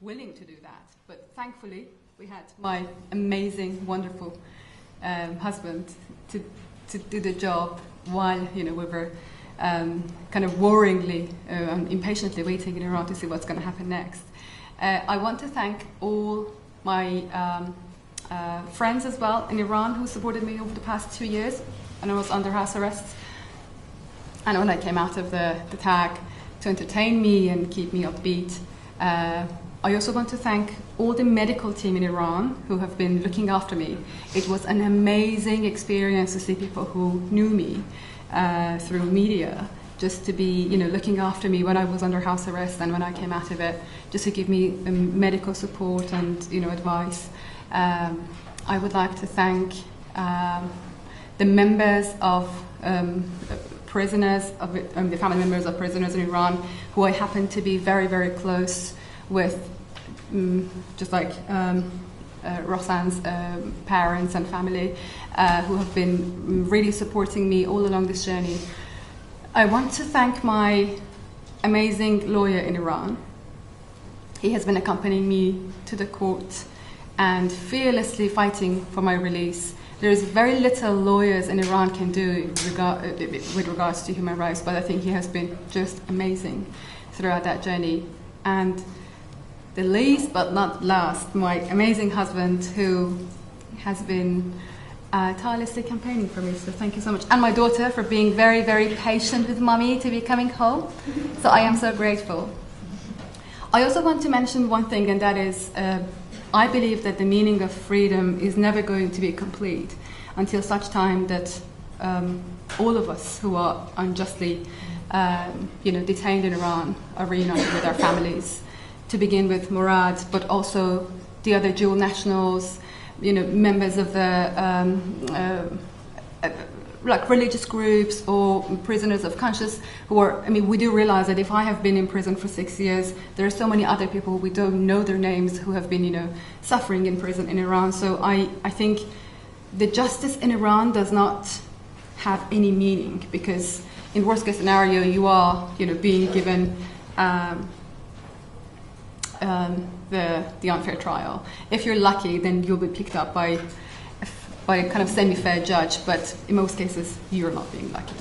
willing to do that. But thankfully, we had my amazing, wonderful husband to do the job while we were kind of worryingly and impatiently waiting in Iran to see what's going to happen next. I want to thank all my friends as well in Iran who supported me over the past 2 years, and I was under house arrest. And when I came out of the tag, to entertain me and keep me upbeat. I also want to thank all the medical team in Iran who have been looking after me. It was an amazing experience to see people who knew me through media, just to be looking after me when I was under house arrest and when I came out of it, just to give me medical support and advice. I would like to thank the members of prisoners, the family members of prisoners in Iran, who I happen to be very, very close with, just like Roxanne's parents and family, who have been really supporting me all along this journey. I want to thank my amazing lawyer in Iran. He has been accompanying me to the court and fearlessly fighting for my release. There is very little lawyers in Iran can do with regards to human rights, but I think he has been just amazing throughout that journey. And the least but not last, my amazing husband, who has been tirelessly campaigning for me, so thank you so much. And my daughter for being very, very patient with mommy to be coming home, so I am so grateful. I also want to mention one thing, and that is I believe that the meaning of freedom is never going to be complete until such time that all of us who are unjustly detained in Iran are reunited with our families. To begin with Murad, but also the other dual nationals, members of the like religious groups or prisoners of conscience who are, we do realize that if I have been in prison for 6 years, there are so many other people, we don't know their names, who have been, suffering in prison in Iran. So I think the justice in Iran does not have any meaning, because in worst case scenario, you are, being given the unfair trial. If you're lucky, then you'll be picked up by a kind of semi-fair judge, but in most cases, you're not being lucky.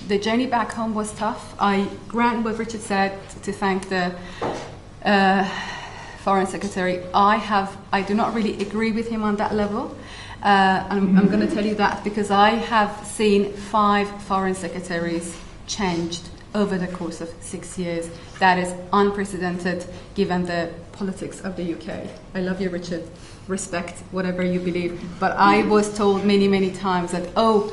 The journey back home was tough. I grant what Richard said, to thank the Foreign Secretary. I do not really agree with him on that level. I'm going to tell you that because I have seen 5 Foreign Secretaries changed over the course of 6 years. That is unprecedented given the politics of the UK. I love you, Richard. Respect whatever you believe. But I was told many, many times that, oh,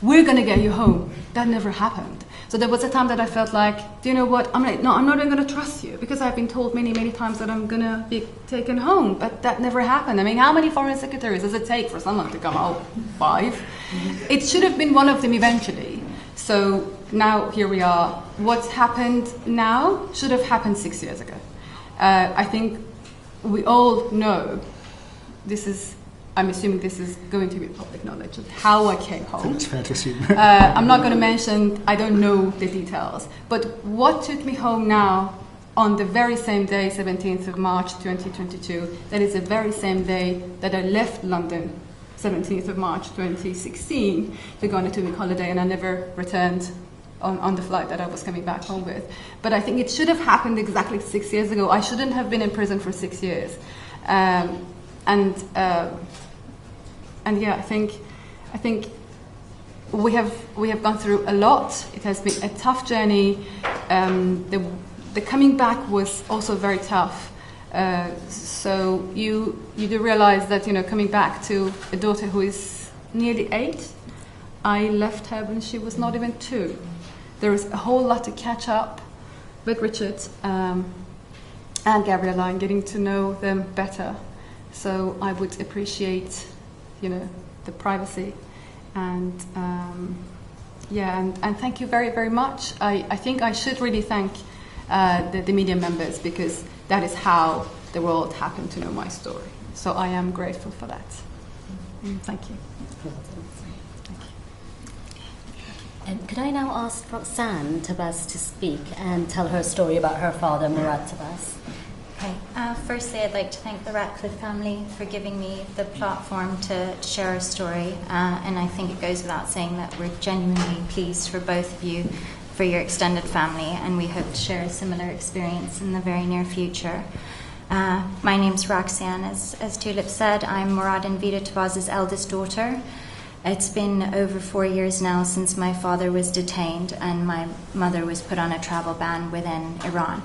we're going to get you home. That never happened. So there was a time that I felt like, do you know what? I'm not even going to trust you, because I've been told many, many times that I'm going to be taken home. But that never happened. How many foreign secretaries does it take for someone to come home? 5? It should have been one of them eventually. So now here we are. What's happened now should have happened 6 years ago. I think we all know I'm assuming this is going to be public knowledge of how I came home. It's fair to assume. I'm not going to mention, I don't know the details, but what took me home now on the very same day, 17th of March 2022, that is the very same day that I left London, 17th of March 2016, to go on a 2-week holiday, and I never returned on the flight that I was coming back home with. But I think it should have happened exactly 6 years ago. I shouldn't have been in prison for 6 years. And yeah, I think we have gone through a lot. It has been a tough journey. The coming back was also very tough. So you do realize that coming back to a daughter who is nearly 8, I left her when she was not even 2. There is a whole lot to catch up with Richard and Gabriella and getting to know them better. So I would appreciate, the privacy, and and thank you very, very much. I think I should really thank the media members, because that is how the world happened to know my story. So I am grateful for that. Thank you. And could I now ask Roxanne Tabas to speak and tell her story about her father, Murad Tabas? Okay. Firstly, I'd like to thank the Ratcliffe family for giving me the platform to share our story. And I think it goes without saying that we're genuinely pleased for both of you, for your extended family, and we hope to share a similar experience in the very near future. My name's Roxanne, as Tulip said. I'm Murad and Vida Tawaz's eldest daughter. It's been over 4 years now since my father was detained and my mother was put on a travel ban within Iran.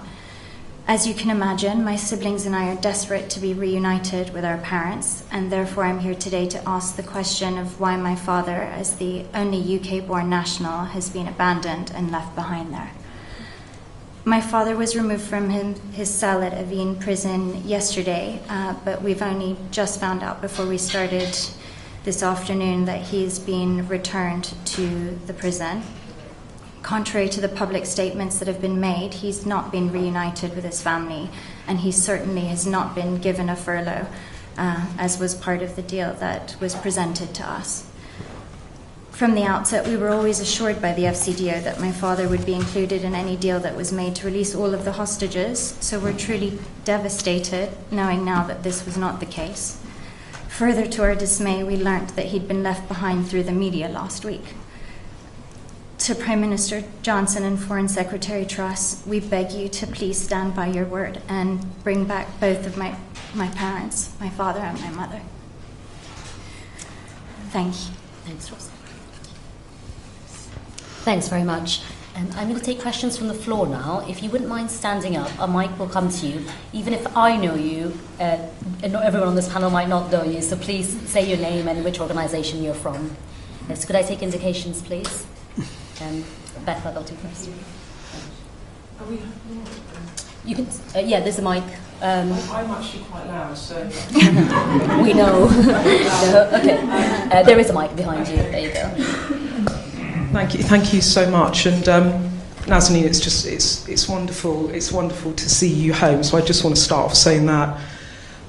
As you can imagine, my siblings and I are desperate to be reunited with our parents, and therefore I'm here today to ask the question of why my father, as the only UK-born national, has been abandoned and left behind there. My father was removed from his cell at Evin prison yesterday, but we've only just found out before we started this afternoon that he's been returned to the prison. Contrary to the public statements that have been made, he's not been reunited with his family, and he certainly has not been given a furlough, as was part of the deal that was presented to us. From the outset, we were always assured by the FCDO that my father would be included in any deal that was made to release all of the hostages, so we're truly devastated knowing now that this was not the case. Further to our dismay, we learnt that he'd been left behind through the media last week. To Prime Minister Johnson and Foreign Secretary Truss, we beg you to please stand by your word and bring back both of my parents, my father and my mother. Thank you. Thanks, Ross. Thanks very much. I'm going to take questions from the floor now. If you wouldn't mind standing up, a mic will come to you. Even if I know you, and not everyone on this panel might not know you, so please say your name and which organisation you're from. Yes, could I take indications, please? Becca, they'll do first. You can, yeah, there's a mic. I'm actually quite loud, so... We know. No, okay. There is a mic behind you. There you go. Thank you so much. And Nazanin, it's wonderful. It's wonderful to see you home. So I just want to start off saying that.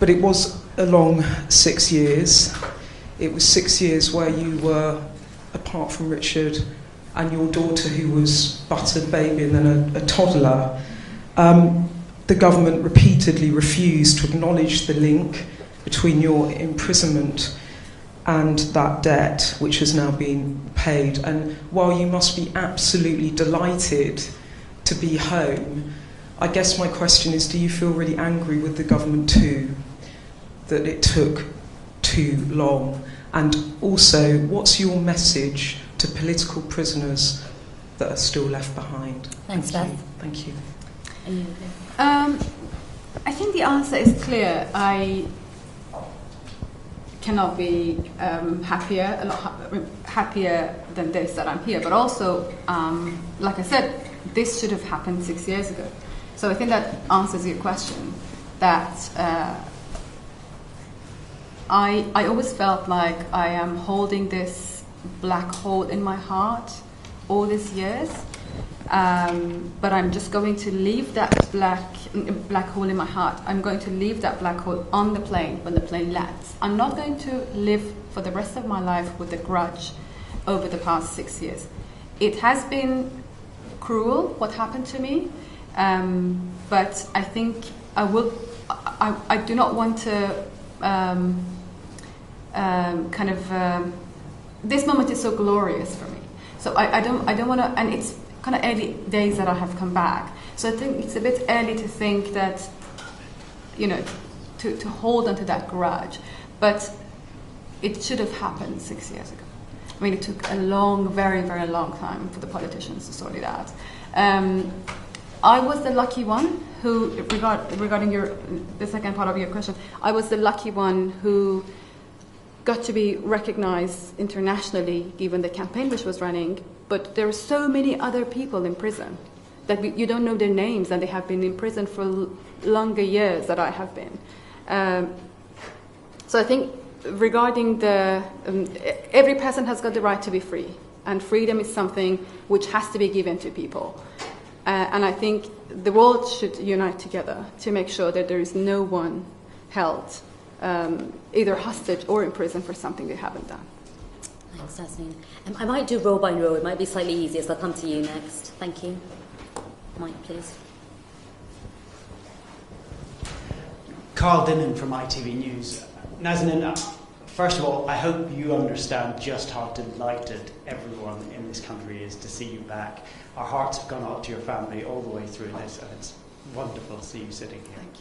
But it was a long 6 years. It was 6 years where you were, apart from Richard and your daughter, who was but a baby and then a toddler, the government repeatedly refused to acknowledge the link between your imprisonment and that debt, which has now been paid. And while you must be absolutely delighted to be home, I guess my question is, do you feel really angry with the government too, that it took too long? And also, what's your message to political prisoners that are still left behind? Thanks, Beth. Thank you. I think the answer is clear. I cannot be happier, a lot happier than this, that I'm here. But also, like I said, this should have happened 6 years ago. So I think that answers your question. That I always felt like I am holding this black hole in my heart all these years, but I'm just going to leave that black hole in my heart. I'm going to leave that black hole on the plane when the plane lands. I'm not going to live for the rest of my life with a grudge over the past 6 years. It has been cruel what happened to me, but I think I do not want to this moment is so glorious for me. So I don't want to, and it's kind of early days that I have come back. So I think it's a bit early to think that, to hold onto that grudge. But it should have happened 6 years ago. I mean, it took a long, very, very long time for the politicians to sort it out. I was the lucky one who, regarding the second part of your question, I was the lucky one who got to be recognized internationally given the campaign which was running, but there are so many other people in prison that you don't know their names, and they have been in prison for longer years than I have been. So I think regarding every person has got the right to be free, and freedom is something which has to be given to people. And I think the world should unite together to make sure that there is no one held either hostage or in prison for something they haven't done. Thanks, Nazanin. I might do row by row. It might be slightly easier, so I'll come to you next. Thank you. Mike, please. Carl Dinnan from ITV News. Nazanin, first of all, I hope you understand just how delighted everyone in this country is to see you back. Our hearts have gone out to your family all the way through this, and it's wonderful to see you sitting here. Thank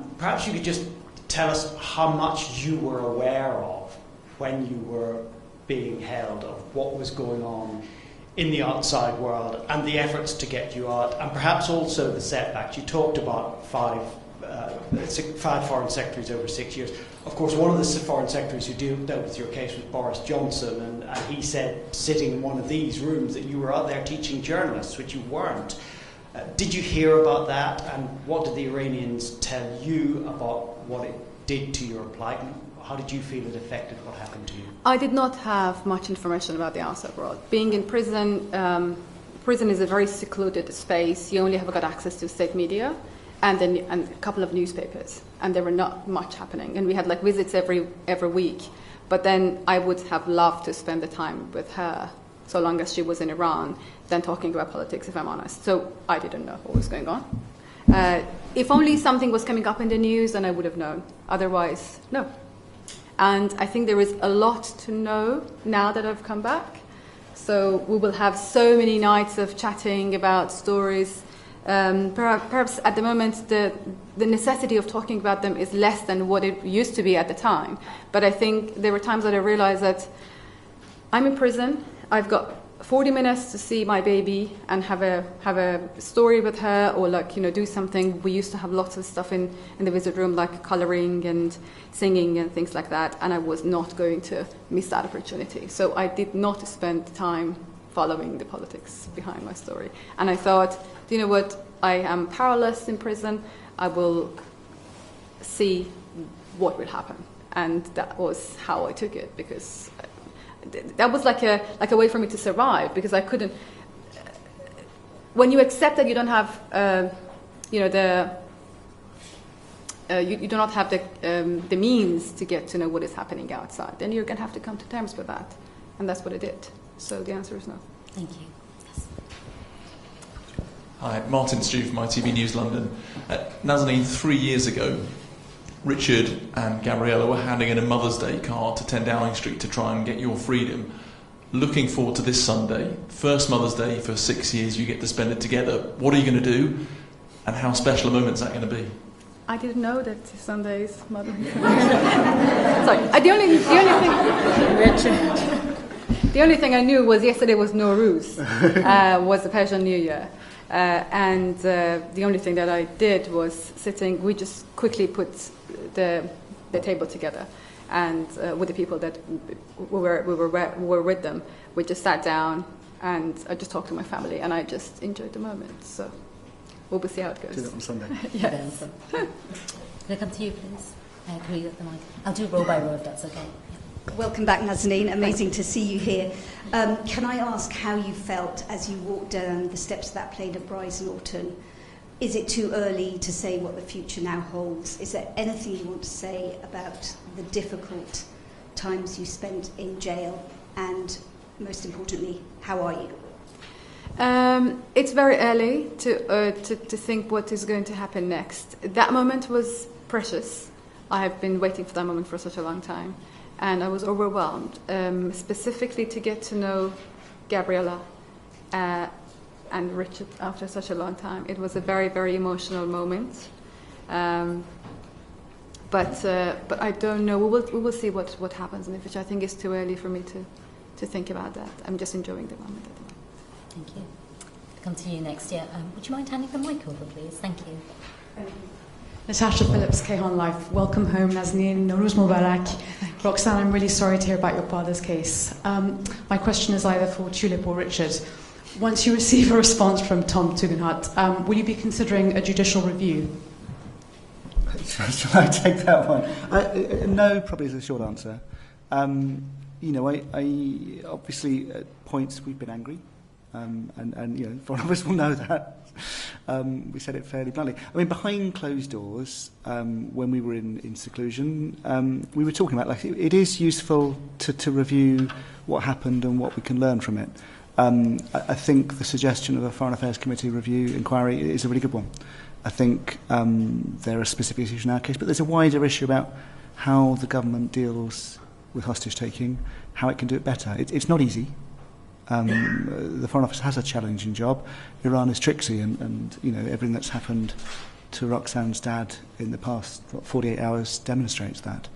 you. Perhaps you could just tell us how much you were aware of when you were being held, of what was going on in the outside world and the efforts to get you out, and perhaps also the setbacks. You talked about five foreign secretaries over 6 years. Of course, one of the foreign secretaries who dealt with your case was Boris Johnson, and he said, sitting in one of these rooms, that you were out there teaching journalists, which you weren't. Did you hear about that, and what did the Iranians tell you about what it did to your plight? How did you feel it affected what happened to you? I did not have much information about the outside world. Being in prison, prison is a very secluded space. You only have got access to state media and a couple of newspapers, and there were not much happening. And we had like visits every week. But then I would have loved to spend the time with her, so long as she was in Iran, than talking about politics, if I'm honest. So I didn't know what was going on. If only something was coming up in the news, then I would have known. Otherwise, no. And I think there is a lot to know now that I've come back. So we will have so many nights of chatting about stories. Perhaps at the moment the necessity of talking about them is less than what it used to be at the time. But I think there were times that I realized that I'm in prison. I've got 40 minutes to see my baby and have a story with her, or do something. We used to have lots of stuff in the visit room, like coloring and singing and things like that, and I was not going to miss that opportunity. So I did not spend time following the politics behind my story. And I thought, you know what, I am powerless in prison. I will see what will happen. And that was how I took it, because that was like a way for me to survive, because I couldn't. When you accept that you don't have, you do not have the means to get to know what is happening outside, then you're going to have to come to terms with that, and that's what I did. So the answer is no. Thank you. Yes. Hi, Martin Stew from ITV News London. Nazanin, 3 years ago, Richard and Gabriella were handing in a Mother's Day card to 10 Downing Street to try and get your freedom. Looking forward to this Sunday, first Mother's Day for 6 years, you get to spend it together. What are you going to do, and how special a moment is that going to be? I didn't know that Sunday is Mother's Day. Sorry, the only thing... The only thing I knew was yesterday was Nowruz, was the Persian New Year. And the only thing that I did was we just quickly put the table together, and with the people that were with them, we just sat down and I just talked to my family, and I just enjoyed the moment. So we'll see how it goes. Do that on Sunday. Yes. Can I come to you, please? Can we get the mic? I'll do row by row if that's okay. Welcome back, Nazanin. Amazing to see you here. Can I ask how you felt as you walked down the steps of that plane of Brize Norton? Is it too early to say what the future now holds? Is there anything you want to say about the difficult times you spent in jail? And most importantly, how are you? It's very early to think what is going to happen next. That moment was precious. I have been waiting for that moment for such a long time. And I was overwhelmed, specifically to get to know Gabriella and Richard after such a long time. It was a very, very emotional moment. But I don't know. We will see what happens in the future. I think it's too early for me to think about that. I'm just enjoying the moment at the moment. Thank you. I'll come to you next. Yeah. Would you mind handing the mic over, please? Thank you. Natasha Phillips, Kayhan Life. Welcome home, Nazanin. Nowruz Mubarak. Roxanne, I'm really sorry to hear about your father's case. My question is either for Tulip or Richard. Once you receive a response from Tom Tugendhat, will you be considering a judicial review? Shall I take that one? No, probably is the short answer. I obviously at points we've been angry, and foreign of us will know that. We said it fairly bluntly. I mean, behind closed doors, when we were in seclusion, we were talking about it is useful to review what happened and what we can learn from it. I think the suggestion of a Foreign Affairs Committee review inquiry is a really good one. I think there are specific issues in our case, but there's a wider issue about how the government deals with hostage taking, how it can do it better. It's not easy. The Foreign Office has a challenging job. Iran is tricksy, and you know, everything that's happened to Roxanne's dad in the past 48 hours demonstrates that.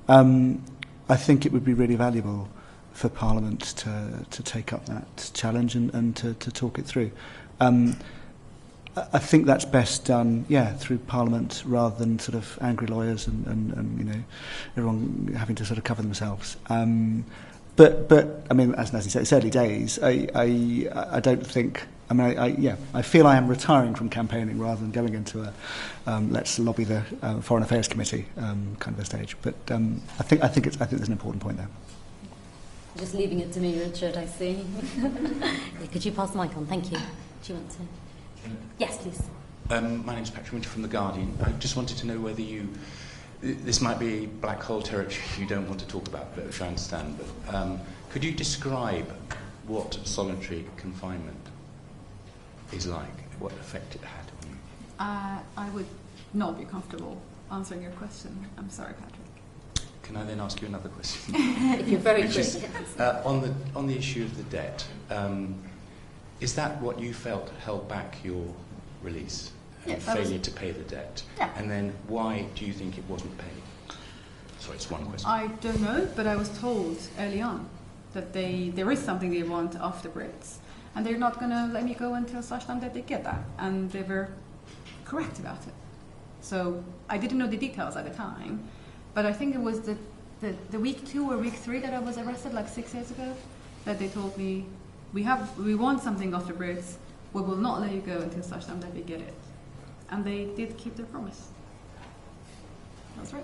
I think it would be really valuable for Parliament to take up that challenge and to talk it through. I think that's best done, through Parliament rather than sort of angry lawyers and you know, everyone having to sort of cover themselves. But I mean, as Nazanin said, it's early days. I don't think. I mean, I feel I am retiring from campaigning rather than going into a let's lobby the Foreign Affairs Committee kind of a stage. But I think there's an important point there. Just leaving it to me, Richard. I see. Could you pass the mic on? Thank you. Do you want to? Yes, please. My name's Patrick Winter from The Guardian. I just wanted to know whether this might be black hole territory you don't want to talk about, but which I understand, but could you describe what solitary confinement is like, what effect it had on you? I would not be comfortable answering your question. I'm sorry, Patrick. Can I then ask you another question? If you're very quick. On the issue of the debt, is that what you felt held back your release? Yes, failure to pay the debt? Yeah. And then why do you think it wasn't paid? Sorry, it's one question. I don't know, but I was told early on that there is something they want off the Brits, and they're not going to let me go until such time that they get that, and they were correct about it. So I didn't know the details at the time, but I think it was the week 2 or week 3 that I was arrested, like 6 years ago, that they told me, we want something off the Brits, we will not let you go until such time that we get it. And they did keep their promise. That's right.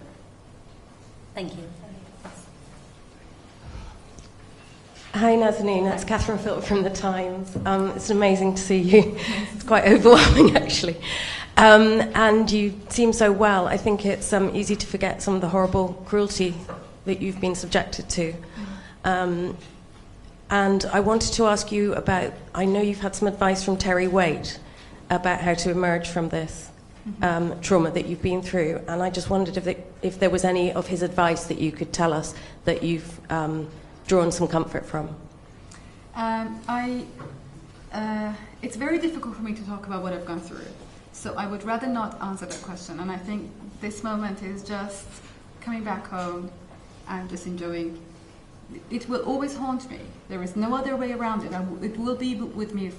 Thank you. Hi Nazanin, that's Catherine Philp from The Times. It's amazing to see you. It's quite overwhelming actually. And you seem so well. I think it's easy to forget some of the horrible cruelty that you've been subjected to. And I wanted to ask you about, I know you've had some advice from Terry Waite about how to emerge from this trauma that you've been through, and I just wondered if there was any of his advice that you could tell us that you've drawn some comfort from. It's very difficult for me to talk about what I've gone through, so I would rather not answer that question, and I think this moment is just coming back home and just enjoying. It will always haunt me. There is no other way around it. It will be with me.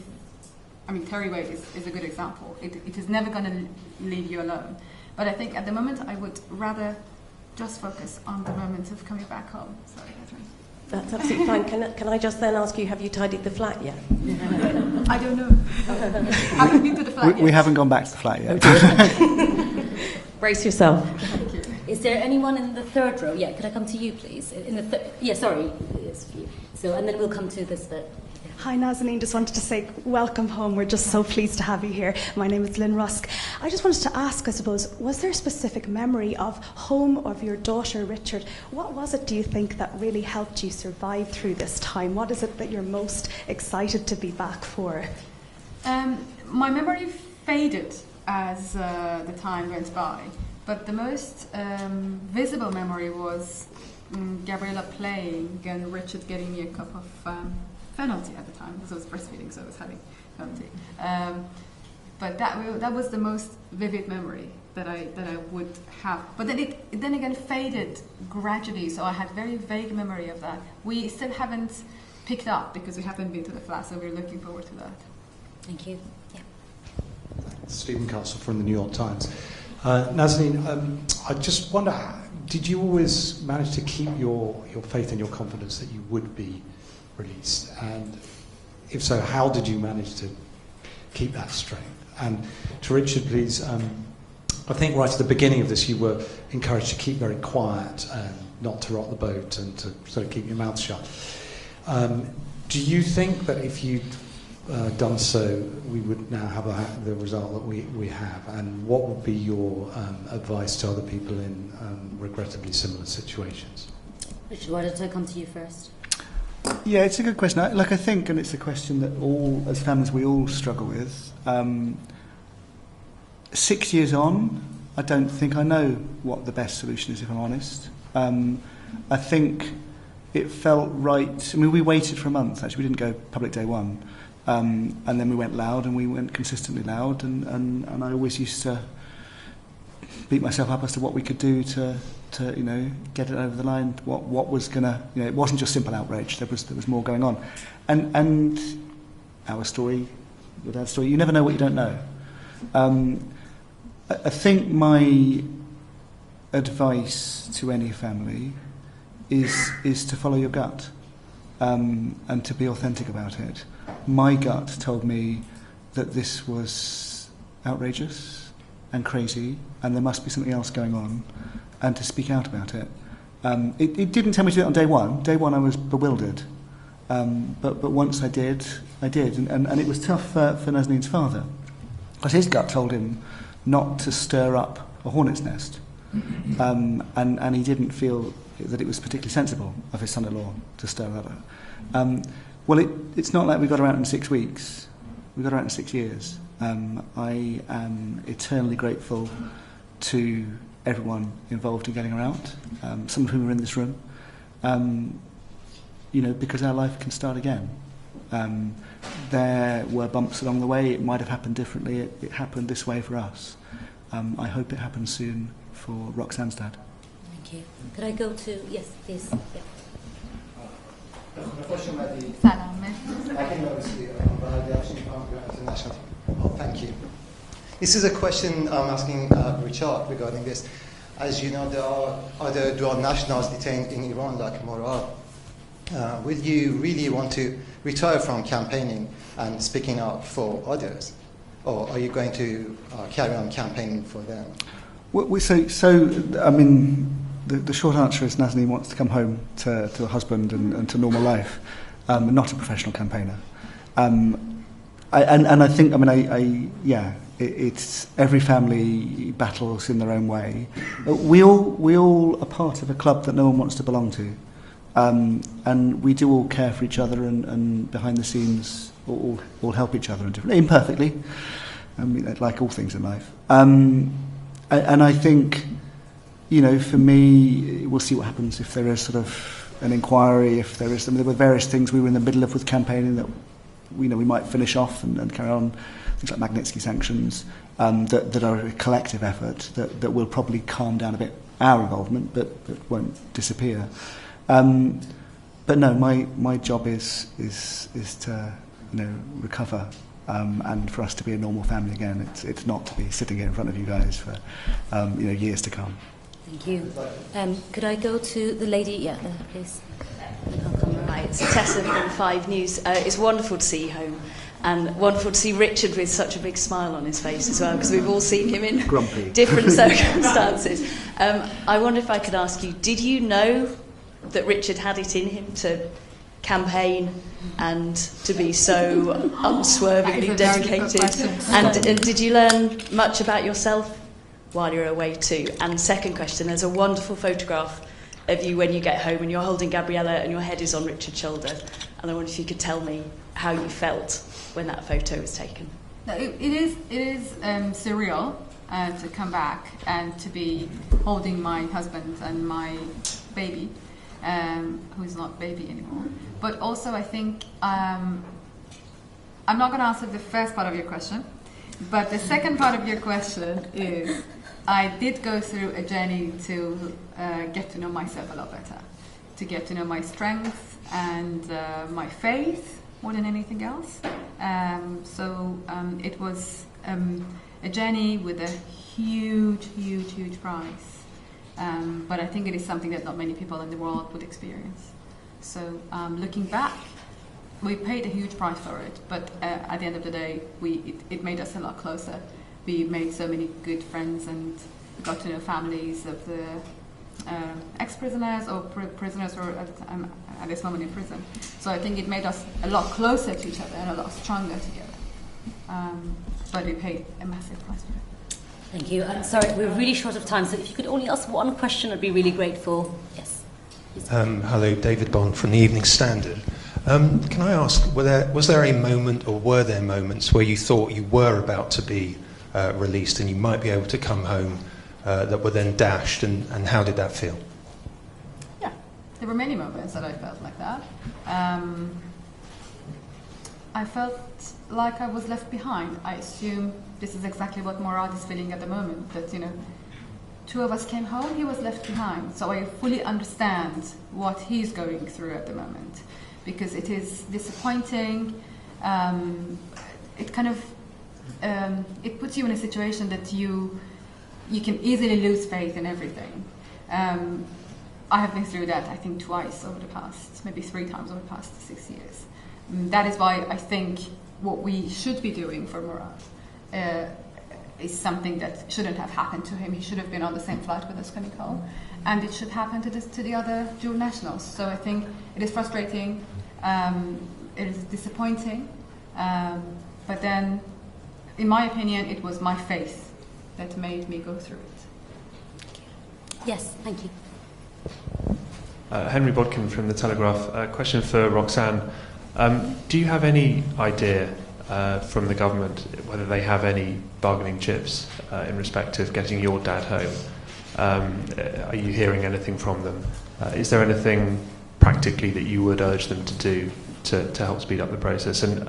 I mean, Terry Waite is a good example. It is never going to leave you alone. But I think at the moment I would rather just focus on the moment of coming back home. Sorry, Catherine. That's absolutely fine. Can I just then ask you, have you tidied the flat yet? I don't know. I haven't been to the flat yet. We haven't gone back to the flat yet. Brace yourself. Thank you. Is there anyone in the third row? Yeah, could I come to you, please? Sorry. Yes, for you. So, and then we'll come to this bit. Hi Nazanin, just wanted to say welcome home. We're just so pleased to have you here. My name is Lynn Rusk. I just wanted to ask, I suppose, was there a specific memory of home, of your daughter Richard? What was it, do you think, that really helped you survive through this time? What is it that you're most excited to be back for? My memory faded as the time went by, but the most visible memory was Gabriella playing and Richard getting me a cup of penalty at the time, because I was breastfeeding, so I was having penalty. But that was the most vivid memory that I would have. But then it then again faded gradually, so I had very vague memory of that. We still haven't picked up because we haven't been to the flat, so we're looking forward to that. Thank you. Yeah. Stephen Castle from the New York Times. Nazanin, I just wonder, did you always manage to keep your faith and your confidence that you would be released? And if so, how did you manage to keep that strength? And to Richard, please, I think right at the beginning of this you were encouraged to keep very quiet and not to rock the boat and to sort of keep your mouth shut. Do you think that if you'd done so, we would now have the result that we have? And what would be your advice to other people in regrettably similar situations? Richard, why don't I come to you first? Yeah, it's a good question. I think, and it's a question that all, as families, we all struggle with. 6 years on, I don't think I know what the best solution is, if I'm honest. I think it felt right. I mean, we waited for a month, actually. We didn't go public day one. And then we went loud, and we went consistently loud. And I always used to beat myself up as to what we could do to get it over the line. What was going to, it wasn't just simple outrage. There was more going on. And our story, your dad's story, you never know what you don't know. I think my advice to any family is to follow your gut and to be authentic about it. My gut told me that this was outrageous and crazy and there must be something else going on, and to speak out about it. It didn't tell me to do it on day one. Day one I was bewildered. But once I did. And it was tough for Nazanin's father, because his gut told him not to stir up a hornet's nest. And he didn't feel that it was particularly sensible of his son-in-law to stir that up. Well, it's not like we got her out in 6 weeks. We got her out in 6 years. I am eternally grateful to everyone involved in getting her out, some of whom are in this room, because our life can start again. There were bumps along the way. It might have happened differently. It happened this way for us. I hope it happens soon for Roxanne's dad. Thank you. Could I go to... Yes, please. Yeah. Thank you. This is a question I'm asking Richard regarding this. As you know, there are other dual nationals detained in Iran, like Murad. Will you really want to retire from campaigning and speaking out for others? Or are you going to carry on campaigning for them? The short answer is Nazanin wants to come home to a husband and to normal life, not a professional campaigner. I think, it's every family battles in their own way. We all are part of a club that no one wants to belong to. And we do all care for each other and behind the scenes all help each other imperfectly, like all things in life. And I think, for me, we'll see what happens if there is sort of an inquiry, if there is... there were various things we were in the middle of with campaigning that we might finish off and carry on, things like Magnitsky sanctions, that are a collective effort that will probably calm down a bit our involvement, but won't disappear. But no, my job is to recover, and for us to be a normal family again. It's not to be sitting here in front of you guys for years to come. Thank you. Could I go to the lady? Yeah, please. Hi, it's Tessa from 5 News. It's wonderful to see you home, and wonderful to see Richard with such a big smile on his face as well, because we've all seen him in grumpy different circumstances. I wonder if I could ask you, did you know that Richard had it in him to campaign and to be so unswervingly dedicated? And did you learn much about yourself while you're away too? And second question, there's a wonderful photograph of you when you get home and you're holding Gabriella and your head is on Richard's shoulder. And I wonder if you could tell me how you felt when that photo was taken. It is surreal to come back and to be holding my husband and my baby, who's not baby anymore. But also I think, I'm not going to answer the first part of your question, but the second part of your question is, I did go through a journey to get to know myself a lot better, to get to know my strengths and my faith more than anything else. It was a journey with a huge price. But I think it is something that not many people in the world would experience. So looking back, we paid a huge price for it, but at the end of the day, it made us a lot closer. We made so many good friends and got to know families of the ex-prisoners or prisoners who are at this moment in prison. So I think it made us a lot closer to each other and a lot stronger together. But we paid a massive price for it. Thank you. I'm sorry, we're really short of time, so if you could only ask one question, I'd be really grateful. Yes. Hello, David Bond from the Evening Standard. Can I ask, was there a moment, or were there moments, where you thought you were about to be released, and you might be able to come home, that were then dashed, and how did that feel? Yeah, there were many moments that I felt like that. I felt like I was left behind. I assume this is exactly what Morad is feeling at the moment, that, you know, two of us came home, he was left behind. So I fully understand what he's going through at the moment, because it is disappointing. It kind of, it puts you in a situation that you can easily lose faith in everything. I have been through that, I think, twice over the past, maybe 3 times over the past 6 years. That is why I think what we should be doing for Morad is something that shouldn't have happened to him. He should have been on the same flight with us coming home, and it should happen to the other dual nationals. So I think it is frustrating, it is disappointing, but then, in my opinion, it was my faith that made me go through it. Yes, thank you. Henry Bodkin from The Telegraph. A question for Roxanne. Do you have any idea from the government whether they have any bargaining chips in respect of getting your dad home? Are you hearing anything from them? Is there anything practically that you would urge them to do to help speed up the process? And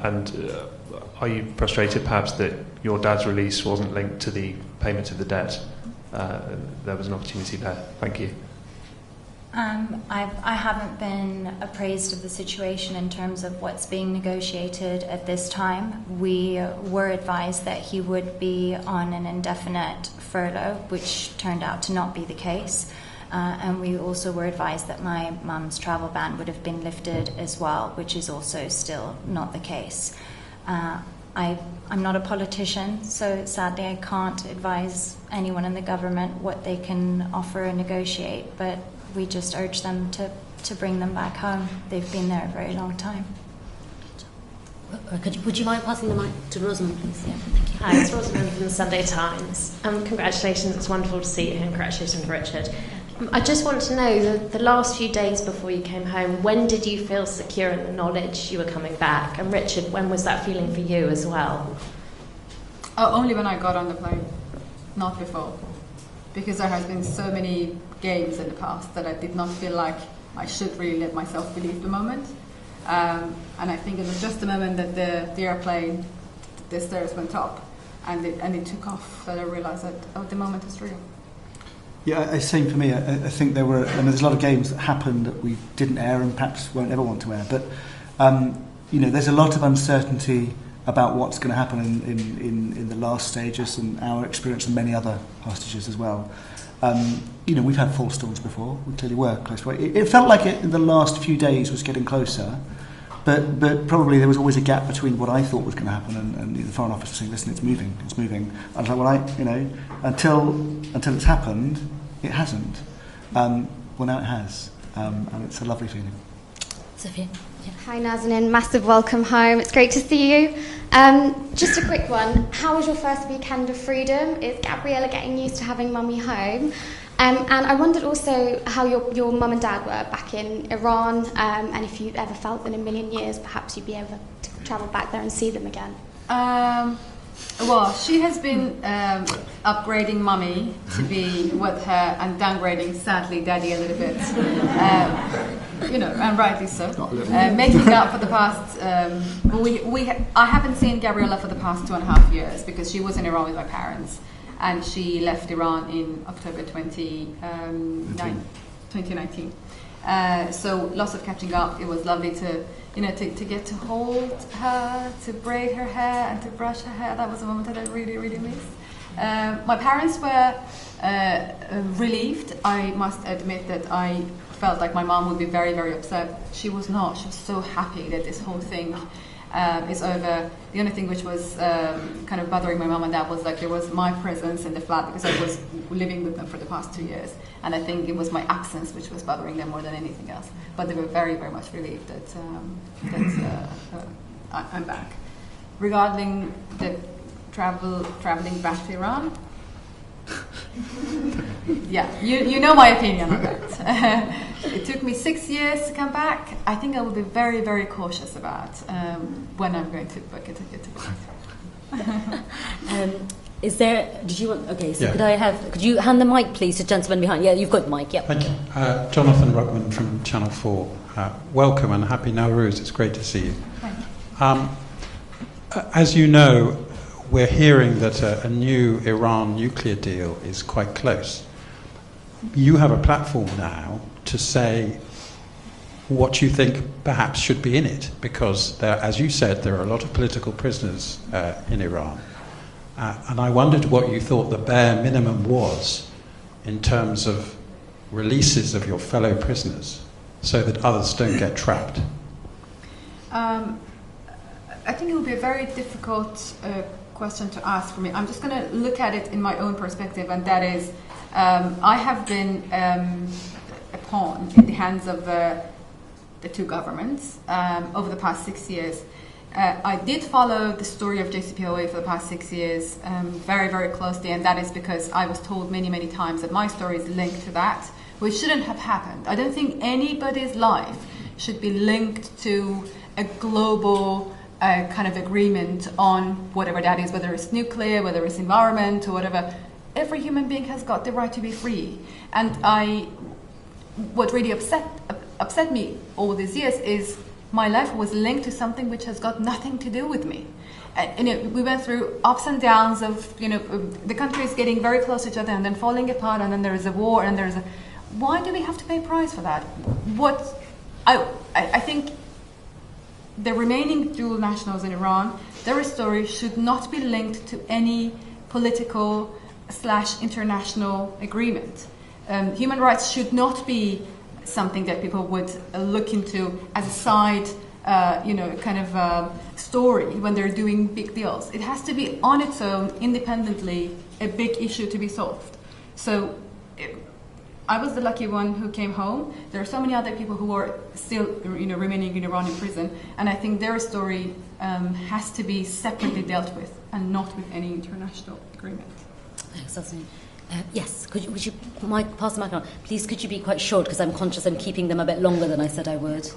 are you frustrated perhaps that your dad's release wasn't linked to the payment of the debt? There was an opportunity there. Thank you. I haven't been appraised of the situation in terms of what's being negotiated at this time. We were advised that he would be on an indefinite furlough, which turned out to not be the case. And we also were advised that my mum's travel ban would have been lifted as well, which is also still not the case. I'm not a politician, so sadly I can't advise anyone in the government what they can offer and negotiate, but we just urge them to bring them back home. They've been there a very long time. Would you mind passing the mic to Rosamund, please? Yeah, thank you. Hi, it's Rosamund from the Sunday Times. Congratulations, it's wonderful to see you, and congratulations, Richard. I just want to know, the last few days before you came home, when did you feel secure in the knowledge you were coming back? And Richard, when was that feeling for you as well? Oh, only when I got on the plane, not before. Because there has been so many games in the past that I did not feel like I should really let myself believe the moment. And I think it was just the moment that the airplane, the stairs went up and it took off that I realized that, oh, the moment is real. Yeah, same for me. I think there's a lot of games that happened that we didn't air and perhaps won't ever want to air. But there's a lot of uncertainty about what's going to happen in the last stages, and our experience and many other hostages as well. We've had false storms before. We clearly were close by. It felt like it in the last few days was getting closer, but probably there was always a gap between what I thought was going to happen and the Foreign Office was saying, "Listen, it's moving." I was like, "Well, until it's happened, it hasn't." Well, now it has, and it's a lovely feeling. Sophia. Yeah. Hi Nazanin, massive welcome home. It's great to see you. Just a quick one. How was your first weekend of freedom? Is Gabriella getting used to having mummy home? And I wondered also how your mum and dad were back in Iran, and if you ever felt that in a million years perhaps you'd be able to travel back there and see them again. Well, she has been upgrading mummy to be with her and downgrading, sadly, daddy a little bit. And rightly so. Making up for the past. I haven't seen Gabriella for the past 2.5 years because she was in Iran with my parents, and she left Iran in October 2019. So lots of catching up. It was lovely to get to hold her, to braid her hair, and to brush her hair. That was a moment that I really, really missed. My parents were relieved. I must admit that I felt like my mom would be very, very upset. She was not. She was so happy that this whole thing is over. The only thing which was kind of bothering my mom and dad was like there was my presence in the flat because I was living with them for the past 2 years, and I think it was my absence which was bothering them more than anything else. But they were very, very much relieved that I'm back. Regarding the traveling back to Iran, yeah, you know my opinion on that. It took me 6 years to come back. I think I will be very, very cautious about when I'm going to book a ticket to go back. Is there? Did you want? Okay, so Yeah. could you hand the mic, please, to the gentleman behind? Yeah, you've got the mic. Yeah. Thank you. Jonathan Ruckman from Channel 4. Welcome and happy Nowruz. It's great to see you. Thank you. As you know, we're hearing that a new Iran nuclear deal is quite close. You have a platform now to say what you think perhaps should be in it, because there, as you said, there are a lot of political prisoners in Iran. And I wondered what you thought the bare minimum was in terms of releases of your fellow prisoners so that others don't get trapped. I think it would be a very difficult question to ask for me. I'm just going to look at it in my own perspective, and that is, I have been a pawn in the hands of the two governments over the past 6 years. I did follow the story of JCPOA for the past 6 years very, very closely, and that is because I was told many, many times that my story is linked to that, which shouldn't have happened. I don't think anybody's life should be linked to a global kind of agreement on whatever that is, whether it's nuclear, whether it's environment, or whatever. Every human being has got the right to be free. And what really upset me all these years is my life was linked to something which has got nothing to do with me. And we went through ups and downs of, the country is getting very close to each other and then falling apart, and then there is a war, and there is a... Why do we have to pay a price for that? I think the remaining dual nationals in Iran, their story should not be linked to any political/international agreement. Human rights should not be something that people would look into as a side, story when they're doing big deals. It has to be on its own, independently, a big issue to be solved. So I was the lucky one who came home. There are so many other people who are still, remaining in Iran in prison, and I think their story has to be separately dealt with and not with any international agreement. Thanks, yes, would you pass the mic on? Please, could you be quite short, because I'm conscious I'm keeping them a bit longer than I said I would.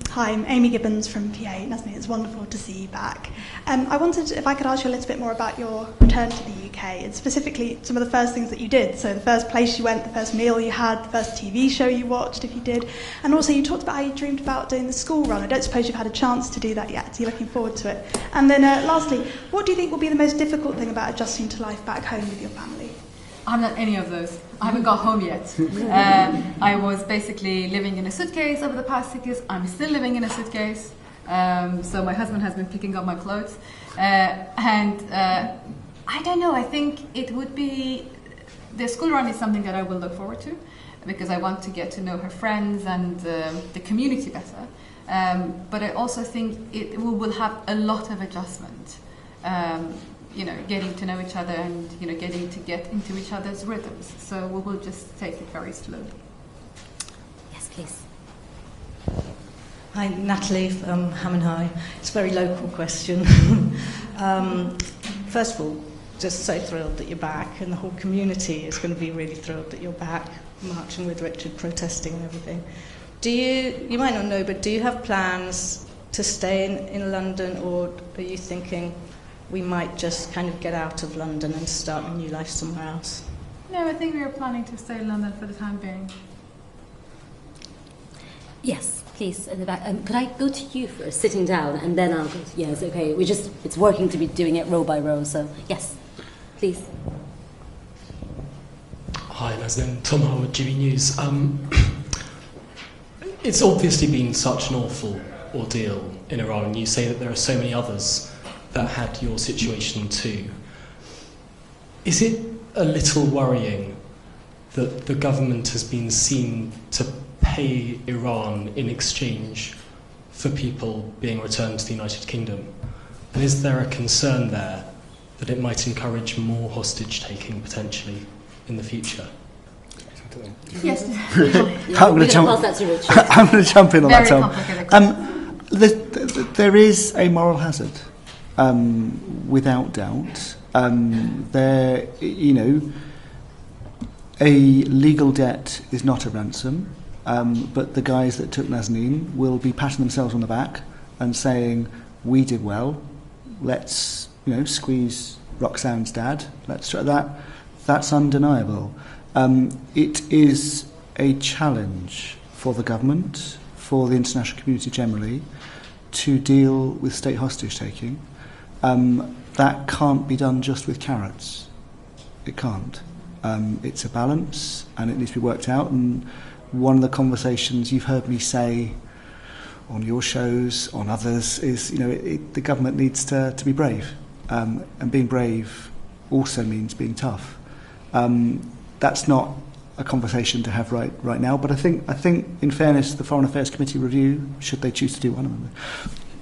Hi, I'm Amy Gibbons from PA. Nazanin, it's wonderful to see you back. I wondered if I could ask you a little bit more about your return to the UK, and specifically some of the first things that you did. So the first place you went, the first meal you had, the first TV show you watched, if you did. And also you talked about how you dreamed about doing the school run. I don't suppose you've had a chance to do that yet. You're looking forward to it. And then lastly, what do you think will be the most difficult thing about adjusting to life back home with your family? I'm not any of those. I haven't got home yet. I was basically living in a suitcase over the past 6 years. I'm still living in a suitcase. So my husband has been picking up my clothes. I don't know, I think it would be... The school run is something that I will look forward to, because I want to get to know her friends and the community better. But I also think we will have a lot of adjustment. Getting to know each other and, getting to get into each other's rhythms. So we will just take it very slowly. Yes, please. Hi, Natalie from Ham and High. It's a very local question. First of all, just so thrilled that you're back, and the whole community is going to be really thrilled that you're back, marching with Richard, protesting and everything. You might not know, but do you have plans to stay in London, or are you thinking we might just kind of get out of London and start a new life somewhere else? No, I think we are planning to stay in London for the time being. Yes, please, in the back. Could I go to you first, sitting down, and then I'll go to... Yes, okay. It's working to be doing it row by row, so yes, please. Hi, Nazanin. Tom Howard, GB News. It's obviously been such an awful ordeal in Iran, and you say that there are so many others that had your situation too. Is it a little worrying that the government has been seen to pay Iran in exchange for people being returned to the United Kingdom? And is there a concern there that it might encourage more hostage-taking potentially in the future? Yes. I'm going to jump in on Very that, complicated Tom. There is a moral hazard. Without doubt, a legal debt is not a ransom, but the guys that took Nazanin will be patting themselves on the back and saying, "We did well. Let's, squeeze Roxanne's dad. That's undeniable. It is a challenge for the government, for the international community generally, to deal with state hostage-taking. That can't be done just with carrots. It can't. It's a balance, and it needs to be worked out. And one of the conversations you've heard me say on your shows, on others, is the government needs to be brave, and being brave also means being tough. That's not a conversation to have right now, but I think in fairness, the Foreign Affairs Committee review, should they choose to do one,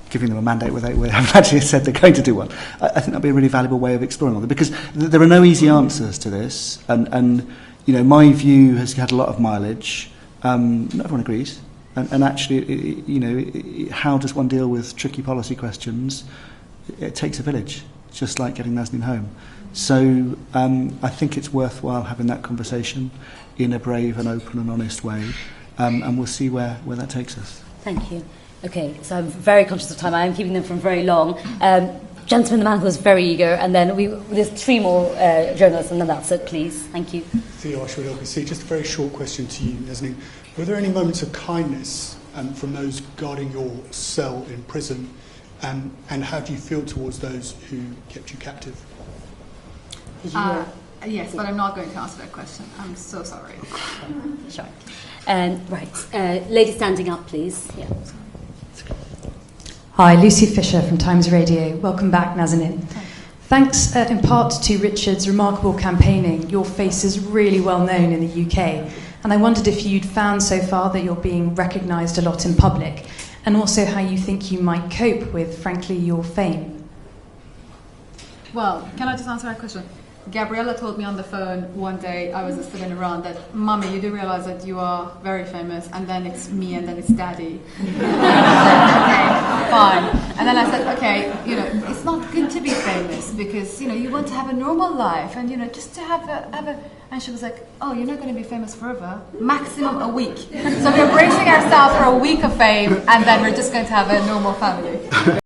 giving them a mandate where they haven't actually said they're going to do one, I think that'd be a really valuable way of exploring all of it, because there are no easy answers to this, and my view has had a lot of mileage. Not everyone agrees, and actually, how does one deal with tricky policy questions? It takes a village, just like getting Nazanin home. So I think it's worthwhile having that conversation in a brave and open and honest way, and we'll see where that takes us. Thank you. Okay, so I'm very conscious of time. I am keeping them from very long. Gentleman, the man who was very eager, and then there's 3 more journalists, and then that's it, please. Thank you. Theo Osher with LBC. Just a very short question to you, Nazanin. Were there any moments of kindness from those guarding your cell in prison, and how do you feel towards those who kept you captive? Yes, but I'm not going to answer that question. I'm so sorry. Sure. Right. Lady standing up, please. Yeah. Hi, Lucy Fisher from Times Radio. Welcome back, Nazanin. Thanks in part to Richard's remarkable campaigning, your face is really well known in the UK. And I wondered if you'd found so far that you're being recognised a lot in public, and also how you think you might cope with, frankly, your fame. Well, can I just answer that question? Gabriella told me on the phone one day, I was still in Iran, that, Mummy, you do realise that you are very famous, and then it's me, and then it's Daddy. Okay, fine. And then I said, okay, it's not good to be famous, because, you want to have a normal life, and, just to have a... And she was like, oh, you're not going to be famous forever, maximum a week. So we're bracing ourselves for a week of fame, and then we're just going to have a normal family.